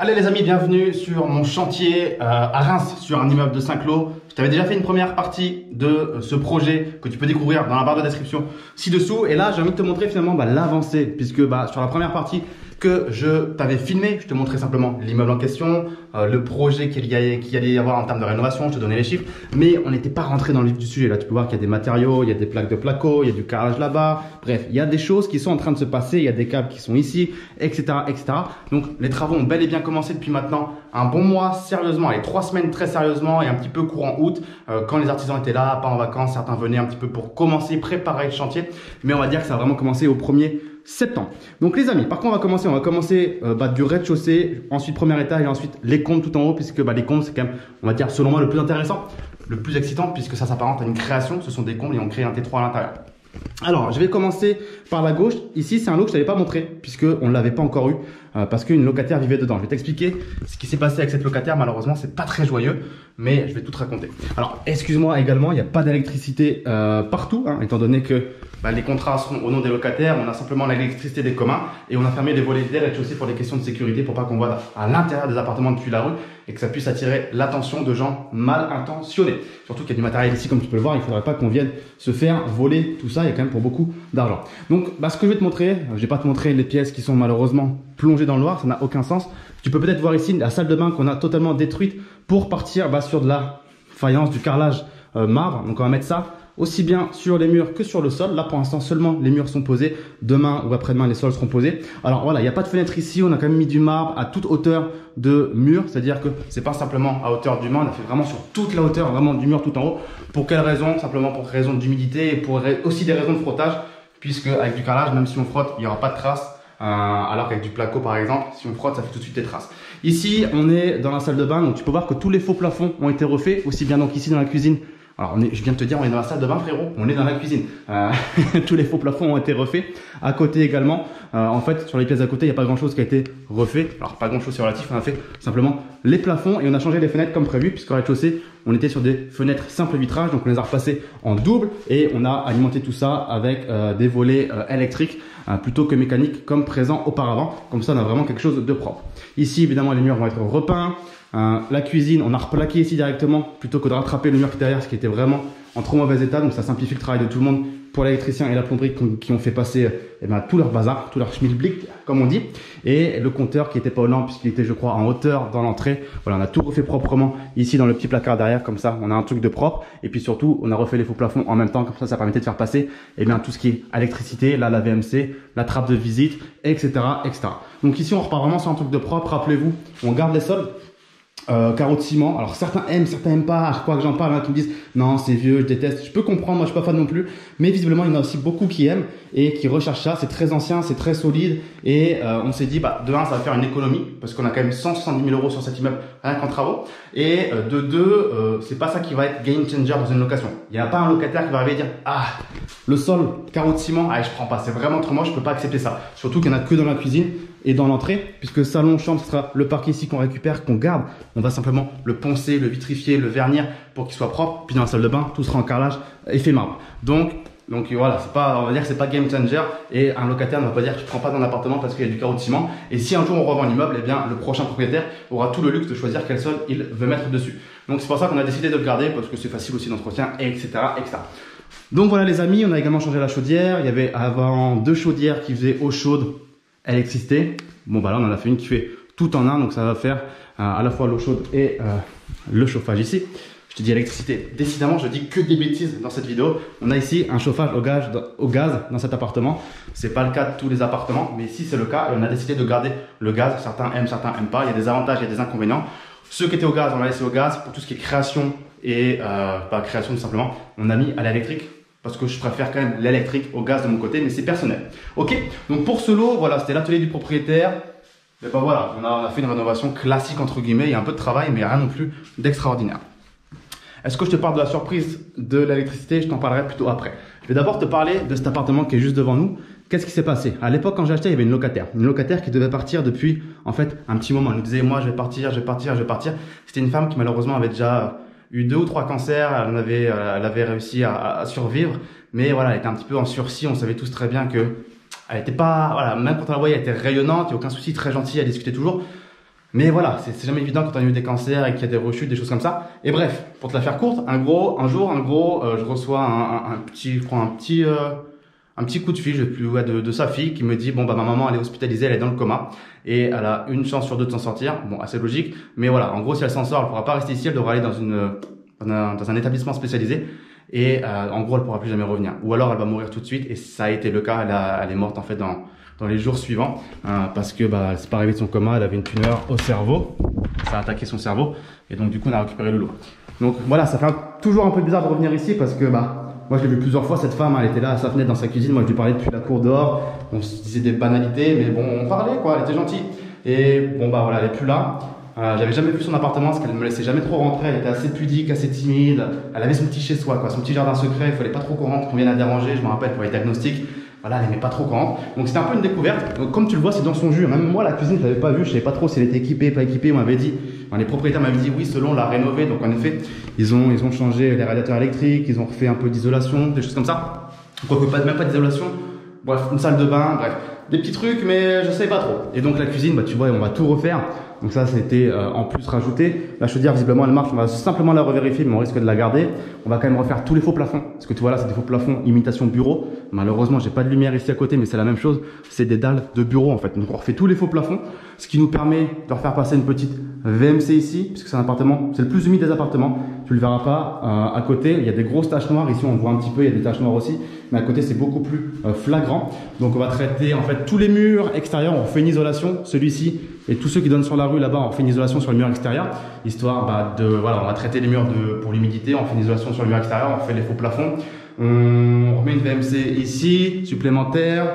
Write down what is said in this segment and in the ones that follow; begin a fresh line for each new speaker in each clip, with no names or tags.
Allez les amis, bienvenue sur mon chantier à Reims, sur un immeuble de 5 lots. Je t'avais déjà fait une première partie de ce projet que tu peux découvrir dans la barre de description ci-dessous. Et là, j'ai envie de te montrer finalement l'avancée, puisque sur la première partie que je t'avais filmé, je te montrais simplement l'immeuble en question, le projet qu'il allait y avoir en termes de rénovation, je te donnais les chiffres, mais on n'était pas rentré dans le vif du sujet. Là, tu peux voir qu'il y a des matériaux, il y a des plaques de placo, il y a du carrelage là-bas. Bref, il y a des choses qui sont en train de se passer, il y a des câbles qui sont ici, etc., etc. Donc, les travaux ont bel et bien commencé depuis maintenant un bon mois, sérieusement, allez, 3 semaines très sérieusement et un petit peu courant août, quand les artisans étaient là, pas en vacances, certains venaient un petit peu pour commencer, préparer le chantier, mais on va dire que ça a vraiment commencé au 1er septembre. Donc les amis, par contre on va commencer du rez-de-chaussée, ensuite premier étage et ensuite les comptes tout en haut, puisque les comptes c'est quand même, on va dire selon moi le plus intéressant, le plus excitant, puisque ça s'apparente à une création, ce sont des combles et on crée un T3 à l'intérieur. Alors je vais commencer par la gauche. Ici c'est un lot que je t'avais pas montré puisque on ne l'avait pas encore eu parce qu'une locataire vivait dedans. Je vais t'expliquer ce qui s'est passé avec cette locataire. Malheureusement c'est pas très joyeux, mais je vais tout te raconter. Alors excuse-moi également, il n'y a pas d'électricité partout, étant donné que les contrats seront au nom des locataires. On a simplement l'électricité des communs et on a fermé les volets d'air et aussi pour des questions de sécurité, pour pas qu'on voit à l'intérieur des appartements depuis la rue et que ça puisse attirer l'attention de gens mal intentionnés. Surtout qu'il y a du matériel ici, comme tu peux le voir, il ne faudrait pas qu'on vienne se faire voler tout ça, il y a quand même pour beaucoup d'argent. Donc ce que je vais te montrer, je ne vais pas te montrer les pièces qui sont malheureusement plongées dans le noir, ça n'a aucun sens. Tu peux peut-être voir ici la salle de bain qu'on a totalement détruite pour partir sur de la faïence, du carrelage marbre. Donc on va mettre ça aussi bien sur les murs que sur le sol. Là pour l'instant seulement les murs sont posés, demain ou après-demain les sols seront posés. Alors voilà, il n'y a pas de fenêtre ici, on a quand même mis du marbre à toute hauteur de mur, c'est-à-dire que c'est pas simplement à hauteur du mur, on a fait vraiment sur toute la hauteur vraiment du mur tout en haut. Pour quelle raison? Simplement pour raison d'humidité et pour aussi des raisons de frottage, puisque avec du carrelage, même si on frotte, il n'y aura pas de traces, alors qu'avec du placo par exemple, si on frotte ça fait tout de suite des traces. Ici on est dans la salle de bain, donc tu peux voir que tous les faux plafonds ont été refaits, aussi bien donc ici dans la cuisine. Alors je viens de te dire, on est dans la salle de bain frérot, on est dans la cuisine. Tous les faux plafonds ont été refaits. À côté également, en fait sur les pièces à côté, il n'y a pas grand chose qui a été refait. Alors pas grand chose c'est relatif, on a fait simplement les plafonds et on a changé les fenêtres comme prévu, puisqu'au rez-de-chaussée, on était sur des fenêtres simple vitrage, donc on les a repassées en double et on a alimenté tout ça avec des volets électriques plutôt que mécaniques comme présent auparavant. Comme ça on a vraiment quelque chose de propre. Ici évidemment les murs vont être repeints. La cuisine, on a replaqué ici directement plutôt que de rattraper le mur qui est derrière, ce qui était vraiment en trop mauvais état. Donc ça simplifie le travail de tout le monde pour l'électricien et la plomberie qui ont fait passer tout leur bazar, tout leur schmilblick comme on dit. Et le compteur qui n'était pas aux normes puisqu'il était je crois en hauteur dans l'entrée. Voilà, on a tout refait proprement ici dans le petit placard derrière, comme ça on a un truc de propre. Et puis surtout on a refait les faux plafonds en même temps, comme ça permettait de faire passer tout ce qui est électricité, là la VMC, la trappe de visite, etc., etc. Donc ici on repart vraiment sur un truc de propre. Rappelez-vous, on garde les sols. Carreaux de ciment. Alors certains aiment pas, à quoi que j'en parle, qui me disent non c'est vieux, je déteste. Je peux comprendre, moi je suis pas fan non plus, mais visiblement il y en a aussi beaucoup qui aiment et qui recherchent ça. C'est très ancien, c'est très solide et on s'est dit de un ça va faire une économie parce qu'on a quand même 170 000 € sur cet immeuble rien qu'en travaux et de deux c'est pas ça qui va être game changer dans une location. Il n'y a pas un locataire qui va arriver et dire le sol carreaux de ciment, je prends pas, c'est vraiment trop moche, je peux pas accepter ça. Surtout qu'il n'y en a que dans la cuisine et dans l'entrée, puisque salon, chambre, ce sera le parquet ici qu'on récupère, qu'on garde. On va simplement le poncer, le vitrifier, le vernir pour qu'il soit propre. Puis dans la salle de bain, tout sera en carrelage effet marbre. Donc voilà, on va dire que c'est pas game changer et un locataire ne va pas dire que tu prends pas dans appartement parce qu'il y a du carreau de ciment. Et si un jour on revend l'immeuble, le prochain propriétaire aura tout le luxe de choisir quel sol il veut mettre dessus. Donc c'est pour ça qu'on a décidé de le garder parce que c'est facile aussi d'entretien, etc., etc. Donc voilà les amis, on a également changé la chaudière. Il y avait avant 2 chaudières qui faisaient eau chaude, électricité. Bon là on en a fait une qui fait tout en un, donc ça va faire à la fois l'eau chaude et le chauffage ici. Je te dis électricité, décidément je dis que des bêtises dans cette vidéo. On a ici un chauffage au gaz dans cet appartement. C'est pas le cas de tous les appartements, mais ici c'est le cas et on a décidé de garder le gaz. Certains aiment, certains aiment pas. Il y a des avantages, il y a des inconvénients. Ceux qui étaient au gaz, on l'a laissé au gaz. Pour tout ce qui est création et pas création tout simplement, on a mis à l'électrique. Parce que je préfère quand même l'électrique au gaz de mon côté, mais c'est personnel. Ok, donc pour ce lot, voilà, c'était l'atelier du propriétaire. Et voilà, on a fait une rénovation classique entre guillemets, il y a un peu de travail, mais rien non plus d'extraordinaire. Est-ce que je te parle de la surprise de l'électricité? Je t'en parlerai plutôt après. Je vais d'abord te parler de cet appartement qui est juste devant nous. Qu'est-ce qui s'est passé? À l'époque, quand j'ai acheté, il y avait une locataire qui devait partir depuis en fait un petit moment. Elle nous disait, moi je vais partir, je vais partir, je vais partir. C'était une femme qui malheureusement avait déjà eu 2 ou 3 cancers, elle avait réussi à survivre, mais voilà, elle était un petit peu en sursis. On savait tous très bien que elle était pas, voilà, même quand on la voyait, elle était rayonnante, il n'y a aucun souci, très gentille, elle discutait toujours. Mais voilà, c'est jamais évident quand on a eu des cancers et qu'il y a des rechutes, des choses comme ça. Et bref, pour te la faire courte, un jour, je reçois un petit coup de fil de sa fille qui me dit bon bah ma maman elle est hospitalisée, elle est dans le coma et elle a une chance sur deux de s'en sortir. Bon, assez logique, mais voilà, en gros si elle s'en sort, elle pourra pas rester ici, elle devra aller dans un établissement spécialisé et en gros elle pourra plus jamais revenir. Ou alors elle va mourir tout de suite et ça a été le cas, elle est morte en fait dans les jours suivants parce que bah c'est pas arrivé de son coma, elle avait une tumeur au cerveau, ça a attaqué son cerveau et donc du coup on a récupéré le lot. Donc voilà, ça fait toujours un peu bizarre de revenir ici parce que bah moi, je l'ai vu plusieurs fois, cette femme, elle était là à sa fenêtre dans sa cuisine. Moi, je lui parlais depuis la cour dehors. On se disait des banalités, mais bon, on parlait, quoi. Elle était gentille. Et bon, bah voilà, elle est plus là. J'avais jamais vu son appartement parce qu'elle me laissait jamais trop rentrer. Elle était assez pudique, assez timide. Elle avait son petit chez soi, quoi, son petit jardin secret. Il fallait pas trop qu'on rentre, qu'on vienne la déranger. Je me rappelle pour les diagnostics. Voilà, elle aimait pas trop qu'on rentre. Donc c'était un peu une découverte. Donc, comme tu le vois, c'est dans son jus. Même moi, la cuisine, je l'avais pas vu. Je savais pas trop si elle était équipée, pas équipée. On m'avait dit, les propriétaires m'avaient dit oui, selon la rénover. Donc en effet, ils ont changé les radiateurs électriques, ils ont refait un peu d'isolation, des choses comme ça. Quoique même pas d'isolation. Bref, une salle de bain, bref, des petits trucs, mais je savais pas trop. Et donc la cuisine, bah tu vois, on va tout refaire. Donc ça, c'était en plus rajouté. La chaudière, visiblement, elle marche. On va simplement la revérifier, mais on risque de la garder. On va quand même refaire tous les faux plafonds. Parce que tu vois là, c'est des faux plafonds imitation bureau. Malheureusement, j'ai pas de lumière ici à côté, mais c'est la même chose. C'est des dalles de bureau en fait. Donc on refait tous les faux plafonds, ce qui nous permet de refaire passer une petite VMC ici, puisque c'est un appartement, c'est le plus humide des appartements. Tu le verras pas à côté. Il y a des grosses taches noires. Ici, on voit un petit peu. Il y a des taches noires aussi, mais à côté, c'est beaucoup plus flagrant. Donc on va traiter en fait tous les murs extérieurs. On fait une isolation. Celui-ci et tous ceux qui donnent sur la rue là-bas, on fait une isolation sur le mur extérieur, histoire voilà, on va traiter les murs pour l'humidité. On fait une isolation sur le mur extérieur. On fait les faux plafonds. On remet une VMC ici, supplémentaire.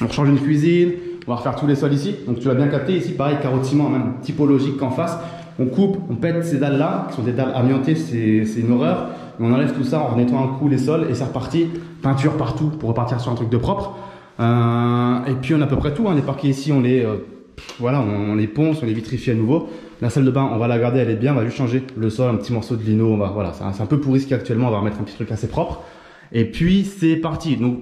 On change une cuisine. On va refaire tous les sols ici. Donc tu l'as bien capté ici, pareil, carreau de ciment, même typologique qu'en face. On coupe, on pète ces dalles-là, qui sont des dalles amiantées, c'est une horreur. On enlève tout ça, on nettoie un coup les sols et c'est reparti. Peinture partout pour repartir sur un truc de propre. Et puis on a à peu près tout. Les parquets ici, on les ponce, on les vitrifie à nouveau. La salle de bain, on va la garder, elle est bien. On va juste changer le sol, un petit morceau de lino. Voilà, c'est un peu pourri ce qu'il y a actuellement. On va remettre un petit truc assez propre. Et puis c'est parti. Donc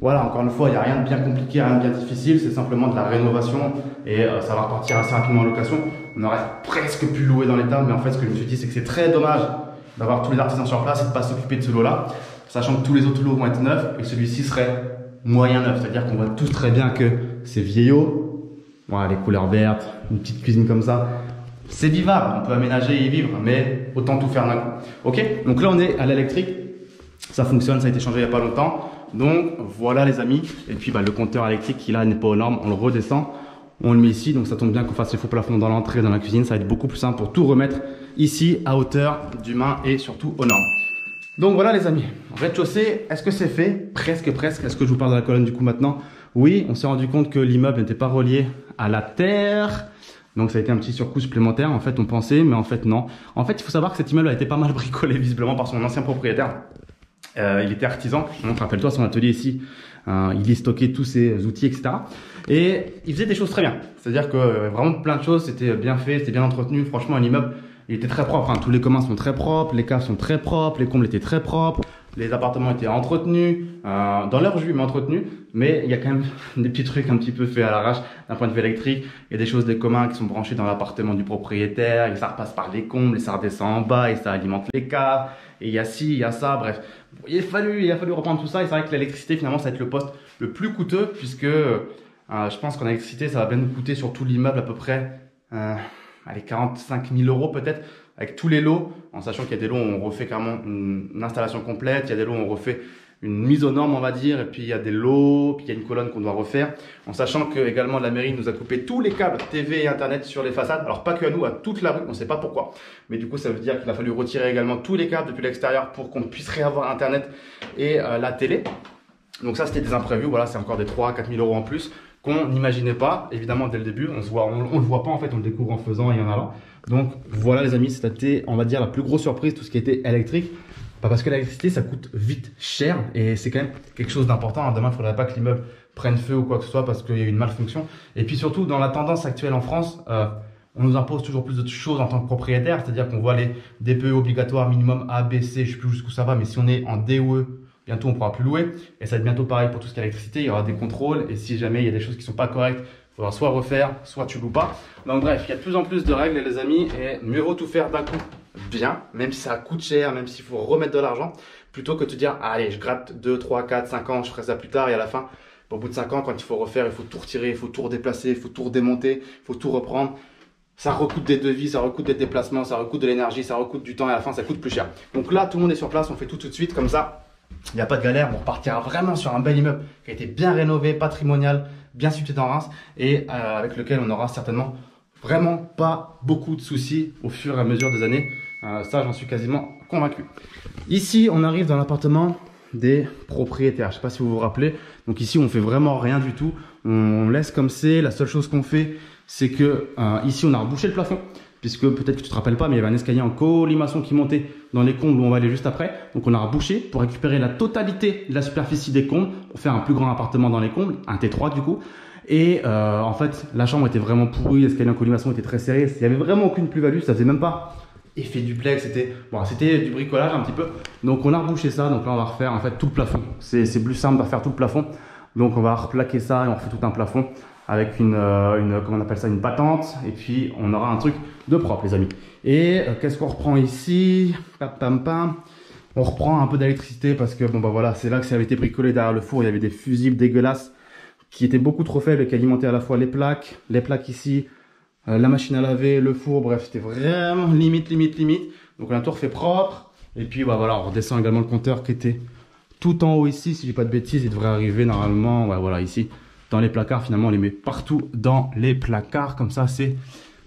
voilà, encore une fois, il n'y a rien de bien compliqué, rien de bien difficile, c'est simplement de la rénovation et ça va repartir assez rapidement en location. On aurait presque pu louer dans l'état, mais en fait ce que je me suis dit c'est que c'est très dommage d'avoir tous les artisans sur place et de ne pas s'occuper de ce lot-là, sachant que tous les autres lots vont être neufs et celui-ci serait moyen neuf, c'est-à-dire qu'on voit tous très bien que c'est vieillot. Voilà, les couleurs vertes, une petite cuisine comme ça. C'est vivable, on peut aménager et y vivre, mais autant tout faire d'un coup. Ok, donc là on est à l'électrique. Ça fonctionne, ça a été changé il n'y a pas longtemps. Donc voilà les amis. Et puis le compteur électrique qui là n'est pas aux normes, on le redescend. On le met ici, donc ça tombe bien qu'on fasse les faux plafonds dans l'entrée, dans la cuisine. Ça va être beaucoup plus simple pour tout remettre ici à hauteur d'humain et surtout aux normes. Donc voilà les amis. Rez-de-chaussée, est-ce que c'est fait? Presque. Est-ce que je vous parle de la colonne du coup maintenant? Oui, on s'est rendu compte que l'immeuble n'était pas relié à la terre. Donc ça a été un petit surcoût supplémentaire. En fait on pensait, mais en fait non. En fait il faut savoir que cet immeuble a été pas mal bricolé visiblement par son ancien propriétaire. Il était artisan, donc rappelle-toi son atelier ici, il y stockait tous ses outils, etc. Et il faisait des choses très bien, c'est-à-dire que vraiment plein de choses, c'était bien fait, c'était bien entretenu. Franchement, un immeuble, il était très propre, tous les communs sont très propres, les caves sont très propres, les combles étaient très propres, les appartements étaient entretenus, dans leur jus, mais entretenus. Mais il y a quand même des petits trucs un petit peu faits à l'arrache d'un point de vue électrique. Il y a des choses des communs qui sont branchées dans l'appartement du propriétaire, et ça repasse par les combles, et ça redescend en bas, et ça alimente les caves. Et il y a ci, il y a ça, bref. Il a fallu reprendre tout ça, et c'est vrai que l'électricité, finalement, ça va être le poste le plus coûteux, puisque je pense qu'en électricité, ça va bien nous coûter sur tout l'immeuble à peu près 45 000 € peut-être, avec tous les lots, en sachant qu'il y a des lots où on refait carrément une installation complète, il y a des lots où on refait une mise aux normes on va dire, et puis il y a des lots, puis il y a une colonne qu'on doit refaire, en sachant que également la mairie nous a coupé tous les câbles TV et internet sur les façades, alors pas que à nous, à toute la rue, on ne sait pas pourquoi, mais du coup ça veut dire qu'il a fallu retirer également tous les câbles depuis l'extérieur pour qu'on puisse réavoir internet et la télé. Donc ça c'était des imprévus, voilà, c'est encore des 3 à 4 000 € en plus qu'on n'imaginait pas, évidemment dès le début, on le voit pas en fait, on le découvre en faisant et en allant. Donc voilà les amis, c'était on va dire la plus grosse surprise, tout ce qui était électrique. Pas parce que l'électricité ça coûte vite cher et c'est quand même quelque chose d'important. Demain il ne faudrait pas que l'immeuble prenne feu ou quoi que ce soit parce qu'il y a eu une malfonction. Et puis surtout dans la tendance actuelle en France, on nous impose toujours plus de choses en tant que propriétaire, c'est-à-dire qu'on voit les DPE obligatoires minimum A, B, C, je ne sais plus jusqu'où ça va, mais si on est en DOE, bientôt on ne pourra plus louer. Et ça va être bientôt pareil pour tout ce qui est électricité, il y aura des contrôles et si jamais il y a des choses qui ne sont pas correctes, faudra soit refaire, soit tu loues pas. Donc bref, il y a de plus en plus de règles les amis et mieux vaut tout faire d'un coup bien, même si ça coûte cher, même s'il faut remettre de l'argent, plutôt que de te dire allez je gratte 2, 3, 4, 5 ans, je ferai ça plus tard et à la fin, au bout de 5 ans quand il faut refaire, il faut tout retirer, il faut tout redéplacer, il faut tout redémonter, il faut tout reprendre. Ça recoûte des devis, ça recoûte des déplacements, ça recoûte de l'énergie, ça recoûte du temps et à la fin ça coûte plus cher. Donc là tout le monde est sur place, on fait tout de suite comme ça. Il n'y a pas de galère, on repartira vraiment sur un bel immeuble qui a été bien rénové, patrimonial, bien situé dans Reims et avec lequel on aura certainement vraiment pas beaucoup de soucis au fur et à mesure des années. Ça, j'en suis quasiment convaincu. Ici, on arrive dans l'appartement des propriétaires. Je ne sais pas si vous vous rappelez. Donc ici, on fait vraiment rien du tout. On laisse comme c'est. La seule chose qu'on fait, c'est que ici, on a rebouché le plafond. Puisque peut-être que tu te rappelles pas, mais il y avait un escalier en colimaçon qui montait dans les combles où on va aller juste après. Donc on a rebouché pour récupérer la totalité de la superficie des combles pour faire un plus grand appartement dans les combles, un T3 du coup. Et en fait, la chambre était vraiment pourrie, l'escalier en colimaçon était très serré. Il n'y avait vraiment aucune plus-value, ça faisait même pas effet duplex, c'était bon, c'était du bricolage un petit peu. Donc on a rebouché ça, donc là on va refaire en fait tout le plafond. C'est plus simple de refaire tout le plafond. Donc on va replaquer ça et on refait tout un plafond avec comment on appelle ça, une battante, et puis on aura un truc de propre les amis. Et qu'est-ce qu'on reprend ici? On reprend un peu d'électricité parce que bon bah voilà, c'est là que ça avait été bricolé derrière le four, il y avait des fusibles dégueulasses qui étaient beaucoup trop faibles et qui alimentaient à la fois les plaques ici, la machine à laver, le four, bref c'était vraiment limite. Donc on a tout refait propre, et puis bah voilà, on redescend également le compteur qui était tout en haut ici, si je dis pas de bêtises, il devrait arriver normalement, ouais, voilà ici. Dans les placards, finalement on les met partout dans les placards, comme ça c'est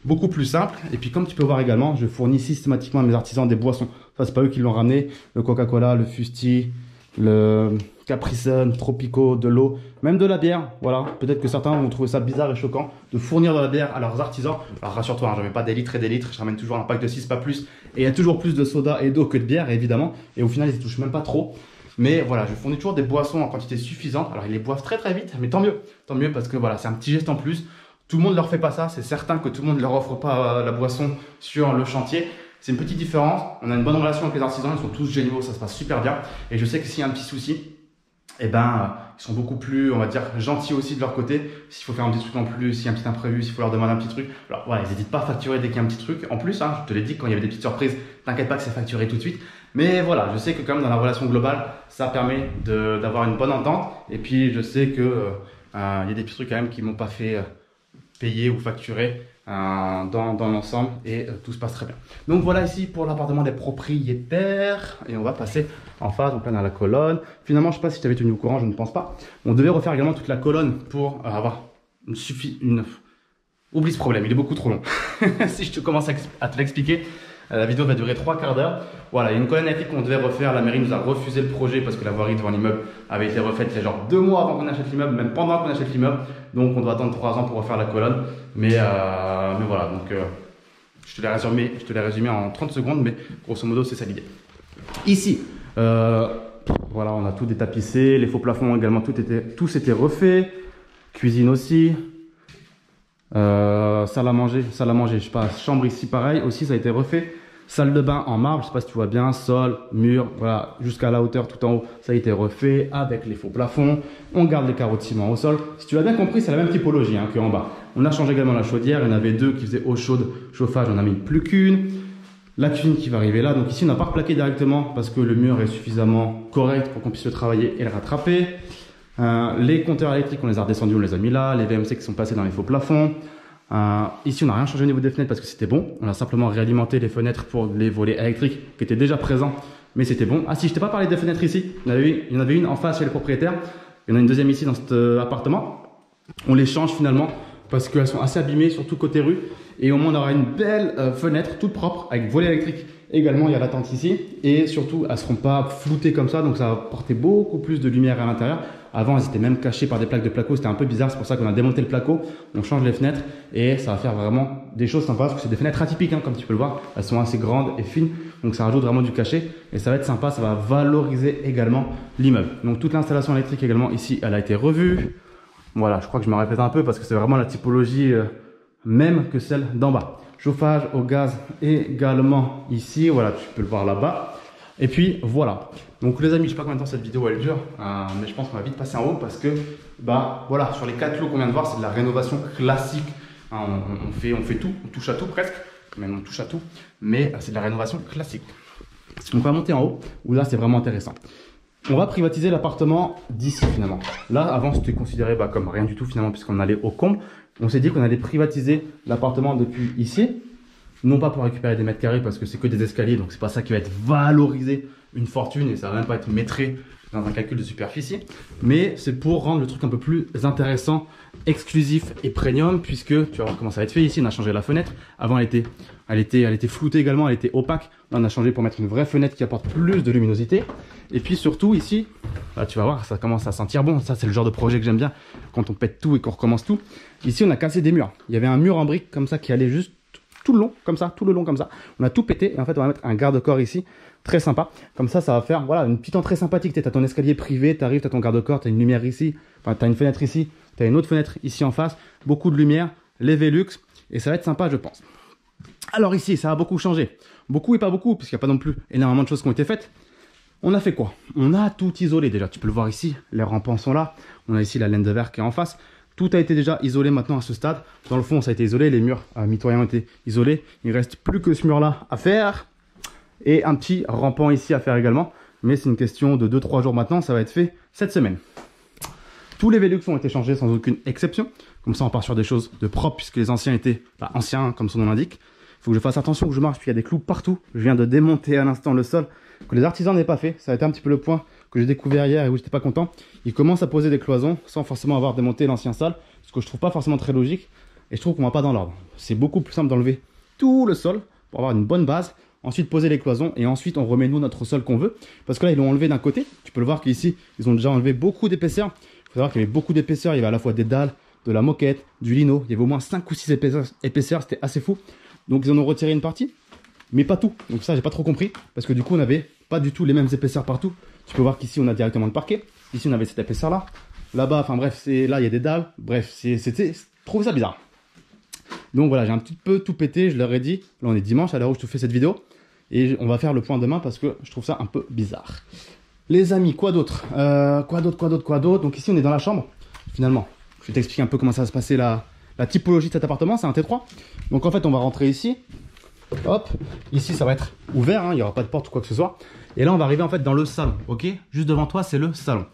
beaucoup plus simple. Et puis comme tu peux voir également, je fournis systématiquement à mes artisans des boissons. Ça c'est pas eux qui l'ont ramené, le Coca-Cola, le Fusti, le Capri Sun, Tropico, de l'eau, même de la bière. Voilà, peut-être que certains vont trouver ça bizarre et choquant de fournir de la bière à leurs artisans. Alors rassure-toi, hein, je ne mets pas des litres et des litres, je ramène toujours un pack de 6, pas plus. Et il y a toujours plus de soda et d'eau que de bière évidemment. Et au final ils ne touchent même pas trop. Mais voilà, je fournis toujours des boissons en quantité suffisante. Alors ils les boivent très vite, mais tant mieux parce que voilà, c'est un petit geste en plus. Tout le monde ne leur fait pas ça, c'est certain que tout le monde ne leur offre pas la boisson sur le chantier. C'est une petite différence, on a une bonne relation avec les artisans, ils sont tous géniaux, ça se passe super bien. Et je sais que s'il y a un petit souci, eh ben, ils sont beaucoup plus, on va dire, gentils aussi de leur côté. S'il faut faire un petit truc en plus, s'il y a un petit imprévu, s'il faut leur demander un petit truc. Alors voilà, ils n'hésitent pas à facturer dès qu'il y a un petit truc. En plus, hein, je te l'ai dit, quand il y avait des petites surprises, t'inquiète pas que c'est facturé tout de suite. Mais voilà, je sais que quand même dans la relation globale, ça permet d'avoir une bonne entente. Et puis je sais que y a des petits trucs quand même qui m'ont pas fait payer ou facturer dans l'ensemble et tout se passe très bien. Donc voilà ici pour l'appartement des propriétaires et on va passer en face, donc là dans la colonne. Finalement, je ne sais pas si tu avais tenu au courant, je ne pense pas. On devait refaire également toute la colonne pour avoir Oublie ce problème, il est beaucoup trop long. Si je te commence à te l'expliquer, la vidéo va durer 3 quarts d'heure. Voilà, il y a une colonne électrique qu'on devait refaire. La mairie nous a refusé le projet parce que la voirie devant l'immeuble avait été refaite il y a genre 2 mois avant qu'on achète l'immeuble, même pendant qu'on achète l'immeuble. Donc on doit attendre 3 ans pour refaire la colonne. Mais voilà, donc je te l'ai résumé en 30 secondes, mais grosso modo c'est ça l'idée. Ici, voilà, on a tout détapissé, les faux plafonds également, tout s'était refait. Cuisine aussi. Salle à manger, je sais pas, chambre ici pareil, aussi ça a été refait. Salle de bain en marbre, je sais pas si tu vois bien, sol, mur, voilà, jusqu'à la hauteur tout en haut, ça a été refait avec les faux plafonds. On garde les carreaux de ciment au sol. Si tu l'as bien compris, c'est la même typologie hein, qu'en bas. On a changé également la chaudière, il y en avait 2 qui faisaient eau chaude, chauffage, on a mis plus qu'une. La cuisine qui va arriver là, donc ici on n'a pas replaqué directement parce que le mur est suffisamment correct pour qu'on puisse le travailler et le rattraper. Les compteurs électriques, on les a redescendus, on les a mis là. Les VMC qui sont passés dans les faux plafonds. Ici, on n'a rien changé au niveau des fenêtres parce que c'était bon. On a simplement réalimenté les fenêtres pour les volets électriques qui étaient déjà présents, mais c'était bon. Ah si, je t'ai pas parlé des fenêtres ici. Il y en avait une en face chez les propriétaires. Il y en a une deuxième ici dans cet appartement. On les change finalement parce qu'elles sont assez abîmées, surtout côté rue. Et au moins, on aura une belle fenêtre toute propre avec volet électrique. Également, il y a la tente ici. Et surtout, elles ne seront pas floutées comme ça. Donc, ça va porter beaucoup plus de lumière à l'intérieur. Avant, elles étaient même cachées par des plaques de placo. C'était un peu bizarre. C'est pour ça qu'on a démonté le placo. On change les fenêtres. Et ça va faire vraiment des choses sympas. Parce que c'est des fenêtres atypiques, hein, comme tu peux le voir. Elles sont assez grandes et fines. Donc, ça rajoute vraiment du cachet. Et ça va être sympa. Ça va valoriser également l'immeuble. Donc, toute l'installation électrique également ici, elle a été revue. Voilà, je crois que je me répète un peu parce que c'est vraiment la typologie même que celle d'en bas. Chauffage au gaz également ici, voilà, tu peux le voir là-bas. Et puis voilà. Donc les amis, je sais pas combien de temps cette vidéo elle dure, mais je pense qu'on va vite passer en haut parce que bah voilà, sur les 4 lots qu'on vient de voir, c'est de la rénovation classique. On fait tout, on touche à tout presque, même on touche à tout, mais c'est de la rénovation classique. Donc on va monter en haut, où là c'est vraiment intéressant. On va privatiser l'appartement d'ici finalement. Là avant c'était considéré comme rien du tout finalement puisqu'on allait au comble. On s'est dit qu'on allait privatiser l'appartement depuis ici. Non pas pour récupérer des mètres carrés parce que c'est que des escaliers, donc c'est pas ça qui va être valorisé une fortune et ça va même pas être mettré dans un calcul de superficie. Mais c'est pour rendre le truc un peu plus intéressant, exclusif et premium, puisque tu vas voir comment ça va être fait ici. On a changé la fenêtre. Avant elle était floutée également, elle était opaque. Là on a changé pour mettre une vraie fenêtre qui apporte plus de luminosité. Et puis surtout ici, là tu vas voir, ça commence à sentir bon. Ça c'est le genre de projet que j'aime bien quand on pète tout et qu'on recommence tout. Ici on a cassé des murs. Il y avait un mur en briques comme ça qui allait juste tout le long, comme ça, tout le long comme ça. On a tout pété et en fait on va mettre un garde-corps ici, très sympa. Comme ça va faire voilà, une petite entrée sympathique. Tu as ton escalier privé, tu arrives, tu as ton garde-corps, tu as une lumière ici, enfin tu as une fenêtre ici, tu as une autre fenêtre ici en face, beaucoup de lumière, les Velux, et ça va être sympa je pense. Alors ici, ça a beaucoup changé. Beaucoup et pas beaucoup, puisqu'il n'y a pas non plus énormément de choses qui ont été faites. On a fait quoi? On a tout isolé déjà, tu peux le voir ici, les rampants sont là. On a ici la laine de verre qui est en face. Tout a été déjà isolé maintenant à ce stade. Dans le fond, ça a été isolé, les murs mitoyens ont été isolés. Il ne reste plus que ce mur-là à faire. Et un petit rampant ici à faire également. Mais c'est une question de 2-3 jours maintenant, ça va être fait cette semaine. Tous les Velux ont été changés sans aucune exception. Comme ça, on part sur des choses de propre, puisque les anciens étaient anciens, comme son nom l'indique. Il faut que je fasse attention, que je marche, puis il y a des clous partout. Je viens de démonter à l'instant le sol, que les artisans n'aient pas fait. Ça a été un petit peu le point que j'ai découvert hier et où j'étais pas content. Ils commencent à poser des cloisons sans forcément avoir démonté l'ancien sol, ce que je trouve pas forcément très logique. Et je trouve qu'on va pas dans l'ordre. C'est beaucoup plus simple d'enlever tout le sol pour avoir une bonne base. Ensuite poser les cloisons et ensuite on remet nous notre sol qu'on veut. Parce que là ils l'ont enlevé d'un côté. Tu peux le voir qu'ici ils ont déjà enlevé beaucoup d'épaisseur. Il faut savoir qu'il y avait beaucoup d'épaisseur. Il y avait à la fois des dalles, de la moquette, du lino. Il y avait au moins 5 ou 6 épaisseurs. C'était assez fou. Donc ils en ont retiré une partie, mais pas tout. Donc ça j'ai pas trop compris. Parce que du coup on n'avait pas du tout les mêmes épaisseurs partout. Tu peux voir qu'ici on a directement le parquet. Ici on avait cette épaisseur là. Là-bas, enfin bref, là il y a des dalles. Bref, c'était trouvé ça bizarre. Donc voilà, j'ai un petit peu tout pété, je leur ai dit. Là on est dimanche à l'heure où je te fais cette vidéo. Et on va faire le point demain parce que je trouve ça un peu bizarre. Les amis, quoi d'autre? Quoi d'autre? Donc ici on est dans la chambre. Finalement, je vais t'expliquer un peu comment ça va se passer la typologie de cet appartement. C'est un T3. Donc en fait on va rentrer ici. Hop, ici ça va être ouvert, hein, il n'y aura pas de porte ou quoi que ce soit. Et là on va arriver en fait dans le salon, ok? Juste devant toi c'est le salon.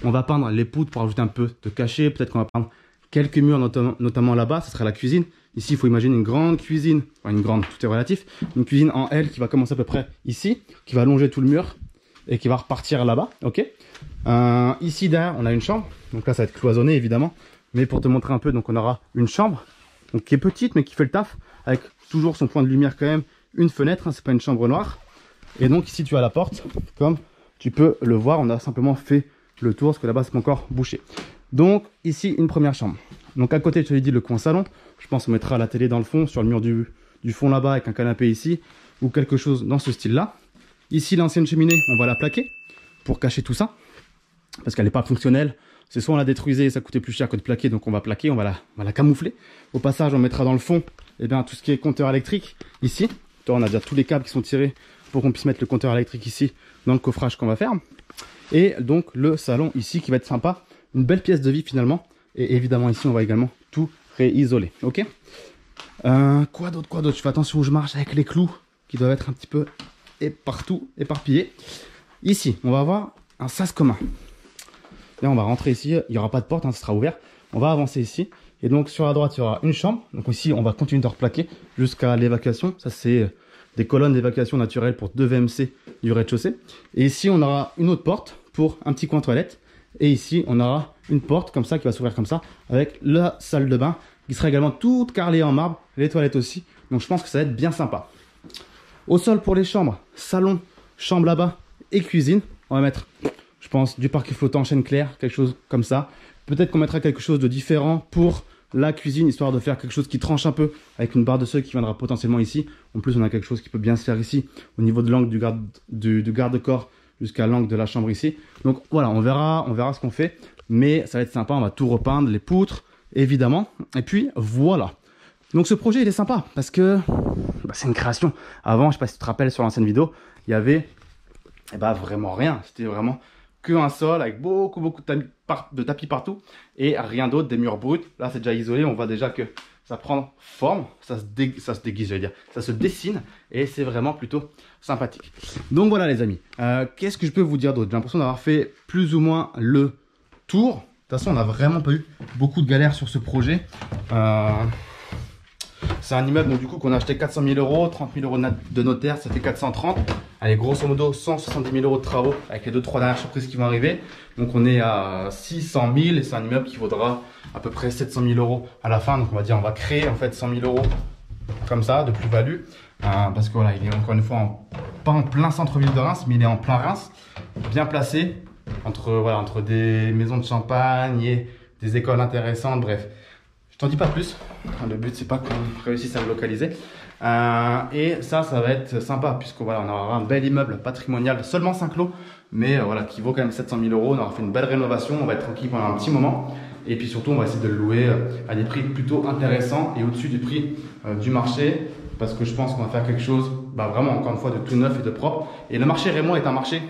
On va peindre les poutres pour ajouter un peu de cachet. Peut-être qu'on va peindre quelques murs, notamment là-bas, ce sera la cuisine. Ici il faut imaginer une grande cuisine, enfin une grande, tout est relatif. Une cuisine en L qui va commencer à peu près ici, qui va longer tout le mur et qui va repartir là-bas, ok? Ici derrière on a une chambre, donc là ça va être cloisonné évidemment. Mais pour te montrer un peu, donc on aura une chambre donc, qui est petite mais qui fait le taf, avec toujours son point de lumière quand même, une fenêtre, hein, c'est pas une chambre noire. Et donc ici tu as la porte, comme tu peux le voir, on a simplement fait le tour, parce que là-bas c'est pas encore bouché. Donc ici une première chambre. Donc à côté, je te l'ai dit, le coin salon. Je pense qu'on mettra la télé dans le fond, sur le mur du fond là-bas, avec un canapé ici, ou quelque chose dans ce style-là. Ici l'ancienne cheminée, on va la plaquer pour cacher tout ça, parce qu'elle n'est pas fonctionnelle. C'est soit on la détruisait, ça coûtait plus cher que de plaquer, donc on va plaquer, on va la camoufler. Au passage, on mettra dans le fond tout ce qui est compteur électrique ici. On a déjà tous les câbles qui sont tirés pour qu'on puisse mettre le compteur électrique ici dans le coffrage qu'on va faire. Et donc le salon ici qui va être sympa, une belle pièce de vie finalement. Et évidemment ici on va également tout réisoler, ok? Quoi d'autre? Je fais attention où je marche avec les clous qui doivent être un petit peu partout éparpillés. Ici on va avoir un sas commun. Là on va rentrer ici, il n'y aura pas de porte, hein, ça sera ouvert. On va avancer ici. Et donc sur la droite il y aura une chambre. Donc ici on va continuer de replaquer jusqu'à l'évacuation. Ça c'est des colonnes d'évacuation naturelle pour 2 VMC du rez-de-chaussée. Et ici on aura une autre porte pour un petit coin toilette. Et ici on aura une porte comme ça qui va s'ouvrir comme ça avec la salle de bain qui sera également toute carrelée en marbre, les toilettes aussi. Donc je pense que ça va être bien sympa. Au sol pour les chambres, salon, chambre là-bas et cuisine. On va mettre, je pense, du parquet flottant chêne clair, quelque chose comme ça. Peut-être qu'on mettra quelque chose de différent pour la cuisine, histoire de faire quelque chose qui tranche un peu avec une barre de seuil qui viendra potentiellement ici. En plus, on a quelque chose qui peut bien se faire ici au niveau de l'angle du garde-corps jusqu'à l'angle de la chambre ici. Donc voilà, on verra ce qu'on fait. Mais ça va être sympa, on va tout repeindre, les poutres, évidemment. Et puis voilà. Donc ce projet, il est sympa parce que c'est une création. Avant, je sais pas si tu te rappelles sur l'ancienne vidéo, il y avait et bah vraiment rien. C'était vraiment que un sol avec beaucoup de tapis partout et rien d'autre, des murs bruts. Là c'est déjà isolé, on voit déjà que ça prend forme, ça se déguise, j'allais dire, ça se dessine et c'est vraiment plutôt sympathique. Donc voilà les amis, qu'est-ce que je peux vous dire d'autre? J'ai l'impression d'avoir fait plus ou moins le tour. De toute façon on n'a vraiment pas eu beaucoup de galères sur ce projet. C'est un immeuble donc, du coup qu'on a acheté 400 000 euros, 30 000 euros de notaire, ça fait 430. Allez, grosso modo 170 000 euros de travaux avec les 2-3 dernières surprises qui vont arriver. Donc on est à 600 000 et c'est un immeuble qui vaudra à peu près 700 000 euros à la fin. Donc on va dire on va créer en fait 100 000 euros comme ça de plus-value. Parce que voilà, il est encore une fois pas en plein centre-ville de Reims, mais il est en plein Reims, bien placé entre des maisons de champagne et des écoles intéressantes, bref. Je t'en dis pas plus, le but c'est pas qu'on réussisse à le localiser. Et ça va être sympa puisque voilà, on aura un bel immeuble patrimonial, seulement 5 lots, mais voilà, qui vaut quand même 700 000 euros. On aura fait une belle rénovation, on va être tranquille pendant un petit moment. Et puis surtout, on va essayer de le louer à des prix plutôt intéressants et au-dessus du prix du marché. Parce que je pense qu'on va faire quelque chose, vraiment encore une fois, de tout neuf et de propre. Et le marché Rémois est un marché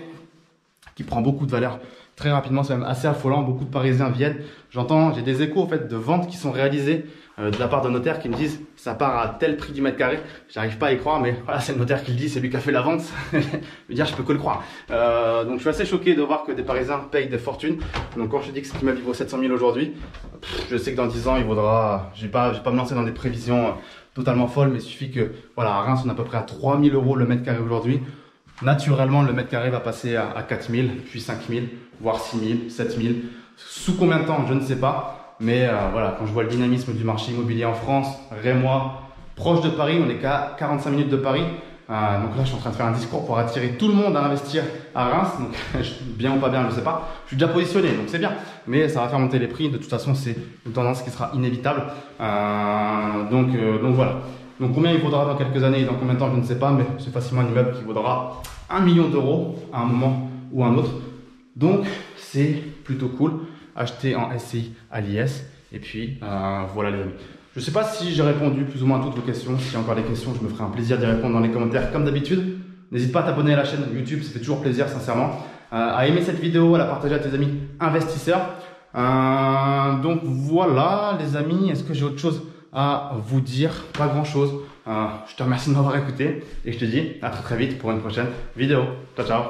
qui prend beaucoup de valeur très rapidement, c'est même assez affolant. Beaucoup de Parisiens viennent. J'ai des échos en fait de ventes qui sont réalisées de la part de notaires qui me disent ça part à tel prix du mètre carré. J'arrive pas à y croire, mais voilà, c'est le notaire qui le dit, c'est lui qui a fait la vente. Je veux dire, je peux que le croire. Donc je suis assez choqué de voir que des Parisiens payent des fortunes. Donc quand je te dis que cet immeuble vaut 700 000 aujourd'hui, je sais que dans 10 ans il vaudra. Je vais pas me lancer dans des prévisions totalement folles, mais il suffit que voilà, à Reims on est à peu près à 3 000 euros le mètre carré aujourd'hui. Naturellement, le mètre carré va passer à 4 000, puis 5 000, voire 6 000, 7 000. Sous combien de temps, je ne sais pas. Mais voilà, quand je vois le dynamisme du marché immobilier en France, Rémois, proche de Paris, on est qu'à 45 minutes de Paris. Donc là, je suis en train de faire un discours pour attirer tout le monde à investir à Reims. Donc, bien ou pas bien, je ne sais pas. Je suis déjà positionné, donc c'est bien. Mais ça va faire monter les prix. De toute façon, c'est une tendance qui sera inévitable. Donc voilà. Donc combien il vaudra dans quelques années et dans combien de temps, je ne sais pas. Mais c'est facilement un immeuble qui vaudra 1 million d'euros à un moment ou à un autre. Donc c'est plutôt cool. Acheter en SCI à l'IS. Et puis voilà les amis. Je ne sais pas si j'ai répondu plus ou moins à toutes vos questions. S'il y a encore des questions, je me ferai un plaisir d'y répondre dans les commentaires comme d'habitude. N'hésite pas à t'abonner à la chaîne YouTube, ça fait toujours plaisir sincèrement. À aimer cette vidéo, à la partager à tes amis investisseurs. Donc voilà les amis, est-ce que j'ai autre chose à vous dire? Pas grand chose. Je te remercie de m'avoir écouté et je te dis à très vite pour une prochaine vidéo. Ciao ciao.